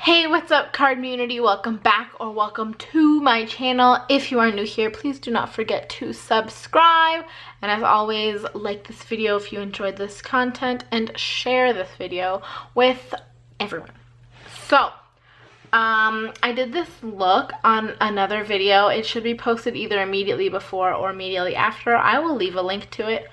Hey, what's up, Cardmunity? Welcome back or welcome to my channel. If you are new here, please do not forget to subscribe. And as always, like this video if you enjoyed this content and share this video with everyone. So, I did this look on another video. It should be posted either immediately before or immediately after. I will leave a link to it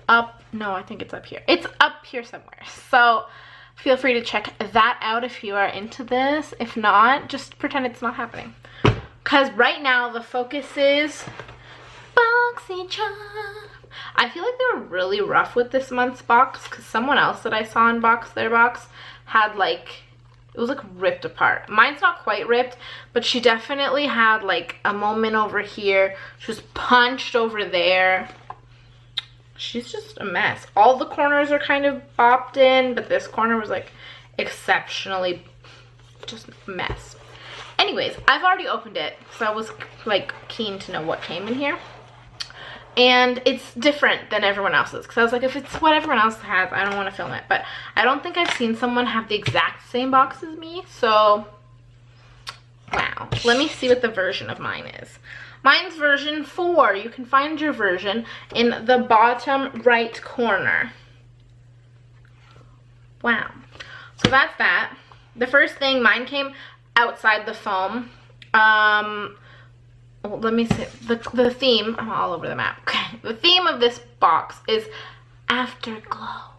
up. No, I think it's up here. It's up here somewhere. So, feel free to check that out if you are into this. If not, just pretend it's not happening. Because right now the focus is BoxyCharm. I feel like they were really rough with this month's box because someone else that I saw unbox their box had like, it was like ripped apart. Mine's not quite ripped, but she definitely had like a moment over here. She was punched over there. She's just a mess. All the corners are kind of bopped in, but this corner was like exceptionally just a mess. Anyways, I've already opened it, so I was like keen to know what came in here. And it's different than everyone else's, because I was like, if it's what everyone else has, I don't want to film it. But I don't think I've seen someone have the exact same box as me, so wow. Let me see what the version of mine is. Mine's version 4. You can find your version in the bottom right corner. Wow. So that's that. The first thing, mine came outside the foam. Well, let me see. The theme, I'm all over the map. Okay. The theme of this box is Afterglow.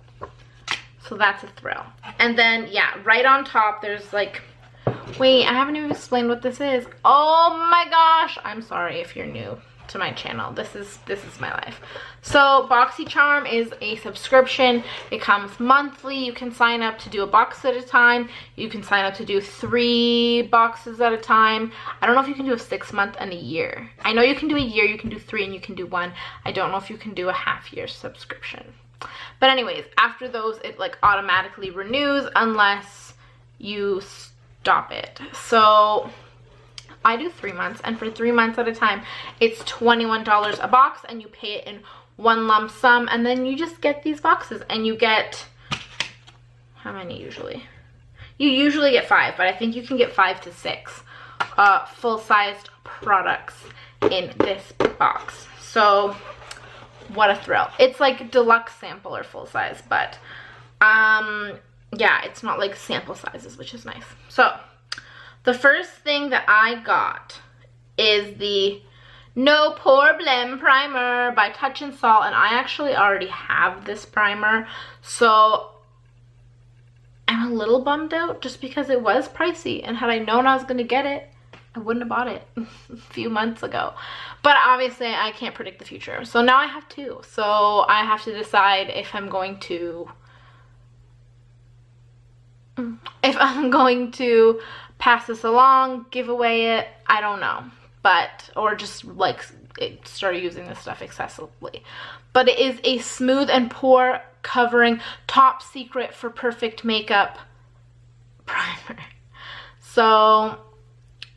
So that's a thrill. And then, yeah, right on top, there's like, wait, I haven't even explained what this is. Oh my gosh. I'm sorry if you're new to my channel. This is my life. So BoxyCharm is a subscription. It comes monthly. You can sign up to do a box at a time. You can sign up to do 3 boxes at a time. I don't know if you can do a 6-month and a year. I know you can do a year, you can do 3, and you can do 1. I don't know if you can do a half-year subscription. But anyways, after those, it like automatically renews unless you stop it. So I do 3 months, and for 3 months at a time, it's $21 a box, and you pay it in one lump sum, and then you just get these boxes, and you get, how many usually? You usually get 5, but I think you can get 5 to 6 full-sized products in this box. So what a thrill. It's like deluxe sample or full size, but yeah, it's not like sample sizes, which is nice. So the first thing that I got is the No Pore Blem Primer by Touch and Salt, and I actually already have this primer, so I'm a little bummed out just because it was pricey, and had I known I was going to get it, I wouldn't have bought it a few months ago. But obviously I can't predict the future, so now I have 2. So I have to decide if I'm going to pass this along, give away it, I don't know. But, or just like start using this stuff excessively. But it is a smooth and pore covering, top secret for perfect makeup primer. So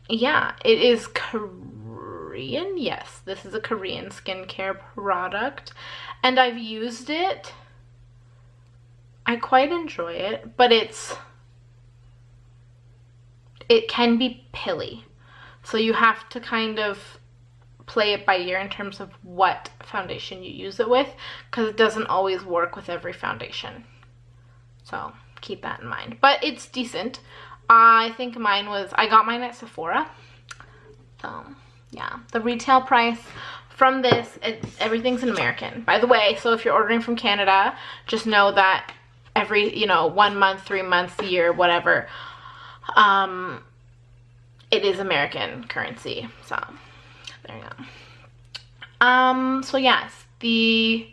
yeah, it is Korean. Yes, this is a Korean skincare product, and I've used it. I quite enjoy it, but it can be pilly. So you have to kind of play it by ear in terms of what foundation you use it with, because it doesn't always work with every foundation. So keep that in mind. But it's decent. I think mine was, I got mine at Sephora. So yeah, the retail price from this, everything's in American, by the way. So if you're ordering from Canada, just know that every, you know, 1 month, 3 months, year, whatever, it is American currency. So there you go. So yes, the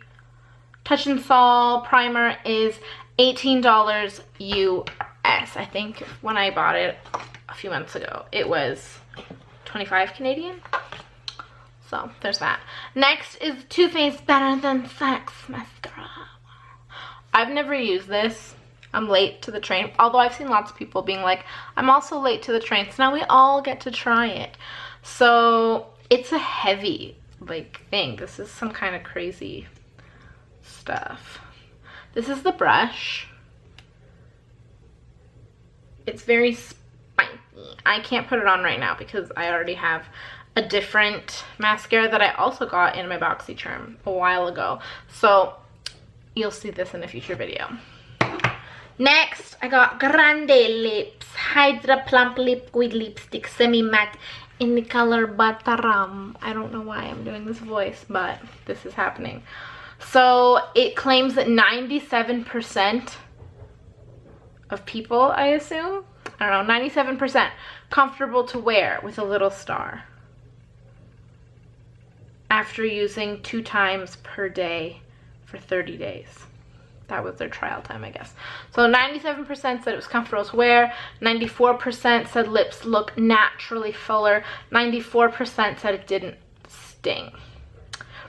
Touch and Salt primer is $18 US. I think when I bought it a few months ago, it was 25 Canadian. So there's that. Next is Too Faced Better Than Sex mascara. I've never used this. I'm late to the train, although I've seen lots of people being like, I'm also late to the train, so now we all get to try it. So it's a heavy like thing. This is some kind of crazy stuff. This is the brush. It's very I can't put it on right now because I already have a different mascara that I also got in my BoxyCharm a while ago. So you'll see this in a future video. Next, I got Grande Lips Hydra Plump Liquid Lipstick Semi Matte in the color Bataram. I don't know why I'm doing this voice, but this is happening. So it claims that 97% of people, I assume, I don't know, 97% comfortable to wear with a little star after using 2 times per day for 30 days. That was their trial time, I guess. So 97% said it was comfortable to wear, 94% said lips look naturally fuller, 94% said it didn't sting.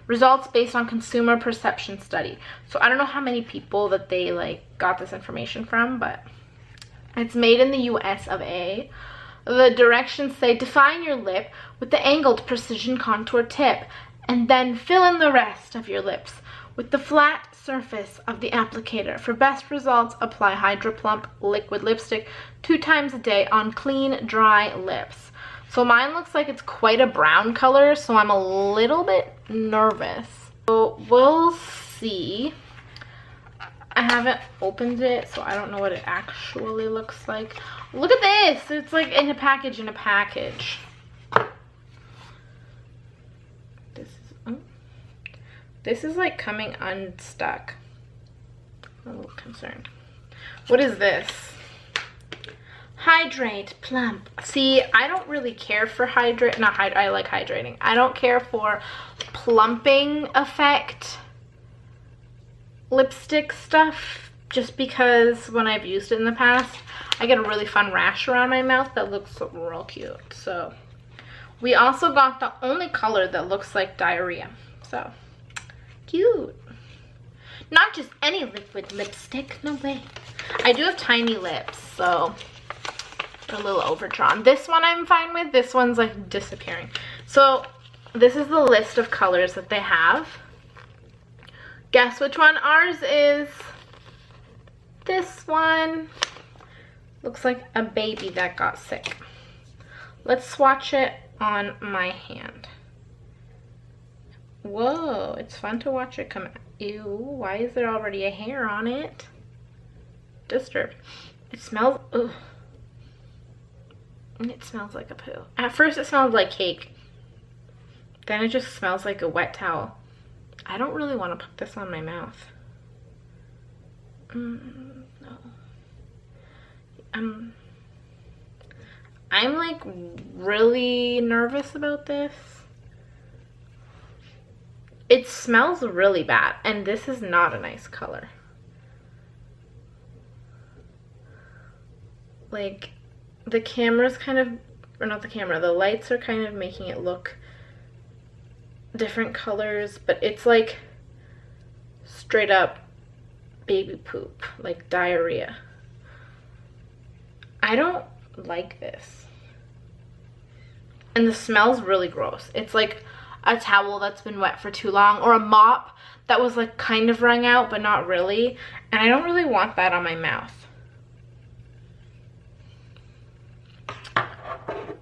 Results based on consumer perception study. So I don't know how many people that they like got this information from, but it's made in the US of A. The directions say define your lip with the angled precision contour tip and then fill in the rest of your lips with the flat surface of the applicator. For best results, apply Hydra Plump liquid lipstick 2 times a day on clean, dry lips. So mine looks like it's quite a brown color, so I'm a little bit nervous. So we'll see. I haven't opened it, so I don't know what it actually looks like. Look at this! It's like in a package in a package. This is like coming unstuck. I'm a little concerned. What is this? Hydrate Plump. See, I don't really care for I like hydrating. I don't care for plumping effect lipstick stuff, just because when I've used it in the past, I get a really fun rash around my mouth that looks real cute. So we also got the only color that looks like diarrhea. So cute. Not just any liquid lipstick, no way. I do have tiny lips, so a little overdrawn. This one I'm fine with. This one's like disappearing. So this is the list of colors that they have. Guess which one ours is? This one. Looks like a baby that got sick. Let's swatch it on my hand. Whoa, it's fun to watch it come out. Ew, why is there already a hair on it? Disturbed. It smells, ugh. And it smells like a poo. At first it smelled like cake. Then it just smells like a wet towel. I don't really want to put this on my mouth. No. I'm like really nervous about this. It smells really bad, and this is not a nice color. Like, the camera's kind of, or not the camera, the lights are kind of making it look different colors, but it's like straight up baby poop, like diarrhea. I don't like this. And the smell's really gross. It's like a towel that's been wet for too long, or a mop that was like kind of wrung out but not really, and I don't really want that on my mouth.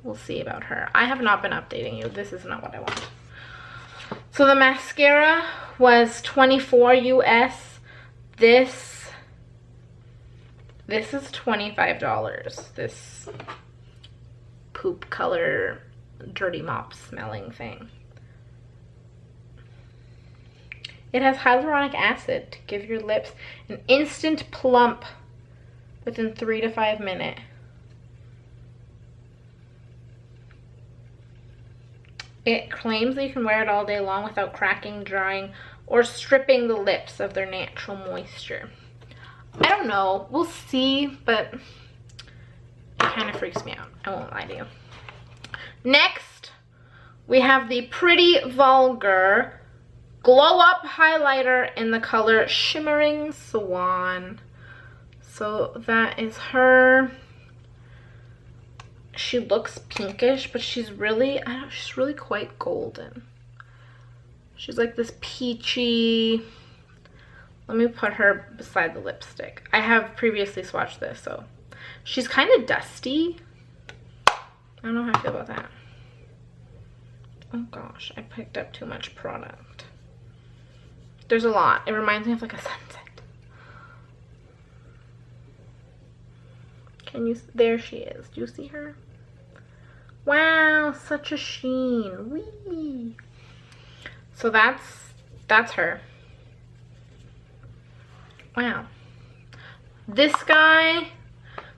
We'll see about her. I have not been updating you. This is not what I want. So the mascara was $24 US. This is $25. This poop color dirty mop smelling thing. It has hyaluronic acid to give your lips an instant plump within 3 to 5 minutes. It claims that you can wear it all day long without cracking, drying, or stripping the lips of their natural moisture. I don't know. We'll see, but it kind of freaks me out. I won't lie to you. Next, we have the Pretty Vulgar Glow Up Highlighter in the color Shimmering Swan. So that is her. She looks pinkish, but she's really, she's really quite golden. She's like this peachy. Let me put her beside the lipstick. I have previously swatched this, so she's kind of dusty. I don't know how I feel about that. Oh gosh, I picked up too much product. There's a lot. It reminds me of like a sunset. Can you, there she is. Do you see her? Wow, such a sheen. Whee! So that's her. Wow. This guy,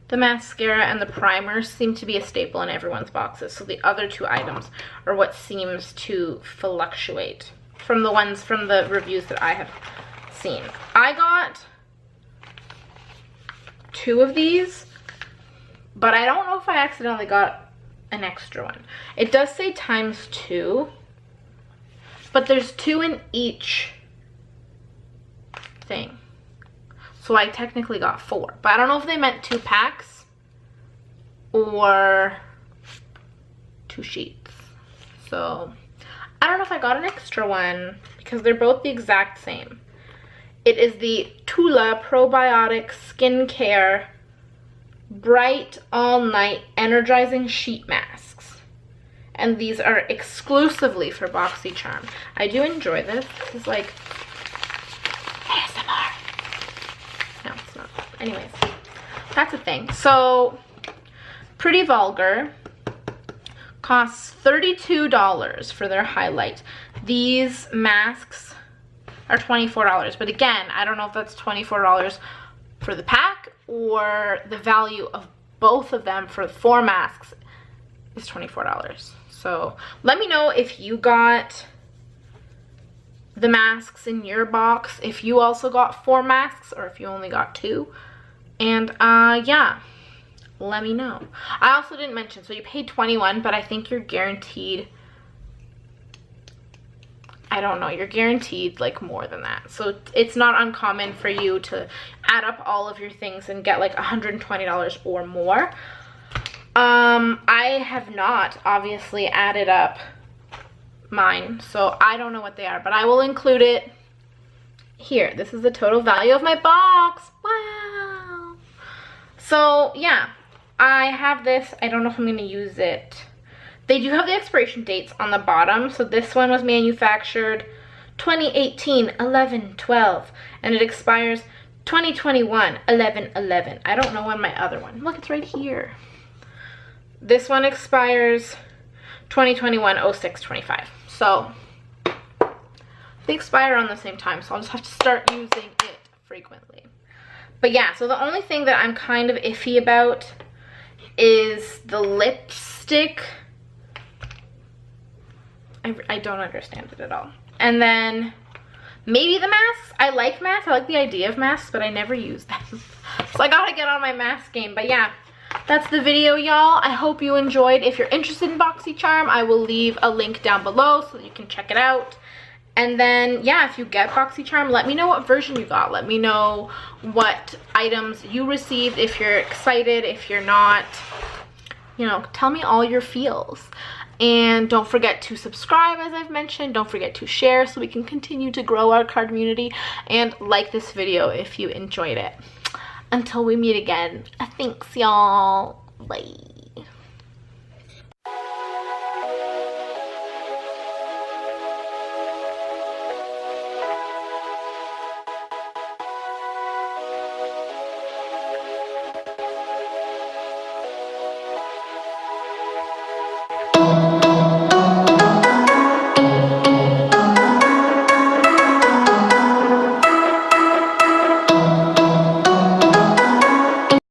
the mascara and the primer seem to be a staple in everyone's boxes. So the other two items are what seems to fluctuate from the reviews that I have seen. I got 2 of these, but I don't know if I accidentally got an extra one. It does say ×2, but there's 2 in each thing. So I technically got 4, but I don't know if they meant 2 packs or 2 sheets. So I don't know if I got an extra one because they're both the exact same. It is the Tula Probiotic Skincare Bright All Night Energizing Sheet Masks. And these are exclusively for BoxyCharm. I do enjoy this. This is like ASMR. No, it's not. Anyways, that's a thing. So, Pretty Vulgar costs $32 for their highlight. These masks are $24. But again, I don't know if that's $24 for the pack or the value of both of them for 4 masks is $24. So let me know if you got the masks in your box, if you also got 4 masks or if you only got 2. And yeah, let me know. I also didn't mention, so you paid $21, but I think you're guaranteed, I don't know, you're guaranteed like more than that. So it's not uncommon for you to add up all of your things and get like $120 or more. I have not obviously added up mine, so I don't know what they are, but I will include it here. This is the total value of my box. Wow. So yeah, I have this. I don't know if I'm going to use it. They do have the expiration dates on the bottom. So this one was manufactured 2018 11/12 and it expires 2021 11/11. I don't know when my other one. Look, it's right here. This one expires 2021 06/25. So they expire on the same time, so I'll just have to start using it frequently. But yeah, so the only thing that I'm kind of iffy about is the lipstick. I don't understand it at all. And then maybe the masks. I like masks. I like the idea of masks, but I never use them. So I gotta get on my mask game. But yeah, that's the video, y'all. I hope you enjoyed. If you're interested in BoxyCharm, I will leave a link down below so that you can check it out. And then, yeah, if you get BoxyCharm, let me know what version you got. Let me know what items you received, if you're excited, if you're not. You know, tell me all your feels. And don't forget to subscribe, as I've mentioned. Don't forget to share so we can continue to grow our Cardmunity. And like this video if you enjoyed it. Until we meet again, thanks, y'all. Bye.